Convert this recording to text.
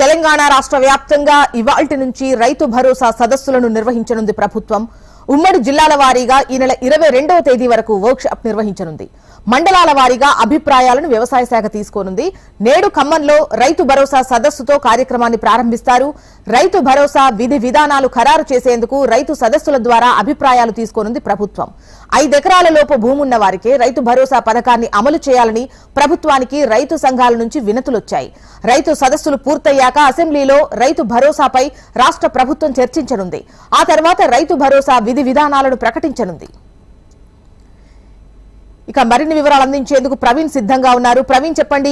తెలంగాణ రాష్ట్ర వ్యాప్తంగా ఇవాల్టి నుంచి రైతు భరోసా సదస్సులను నిర్వహించనుంది ప్రభుత్వం. ఉమ్మడి జిల్లాల వారీగా ఈ నెల 22వ తేదీ వరకు వర్క్ షాప్ నిర్వహించనుంది. మండలాల వారీగా అభిప్రాయాలను వ్యవసాయ శాఖ తీసుకోనుంది. నేడు ఖమ్మంలో రైతు భరోసా సదస్సుతో కార్యక్రమాన్ని ప్రారంభిస్తారు. రైతు భరోసా విధి విధానాలు ఖరారు చేసేందుకు రైతు సదస్సుల ద్వారా అభిప్రాయాలు తీసుకోనుంది ప్రభుత్వం. 5 ఎకరాల లోపు భూమున్న వారికే రైతు భరోసా పథకాన్ని అమలు చేయాలని ప్రభుత్వానికి రైతు సంఘాల నుంచి వినతులొచ్చాయి. రైతు సదస్సులు పూర్తయ్యాక అసెంబ్లీలో రైతు భరోసాపై రాష్ట్ర ప్రభుత్వం చర్చించనుంది. ఆ తర్వాత రైతు భరోసా విధి విధానాలను ప్రకటించనుంది. ఇక మరిన్ని వివరాలు అందించేందుకు ప్రవీణ్ సిద్ధంగా ఉన్నారు. ప్రవీణ్, చెప్పండి,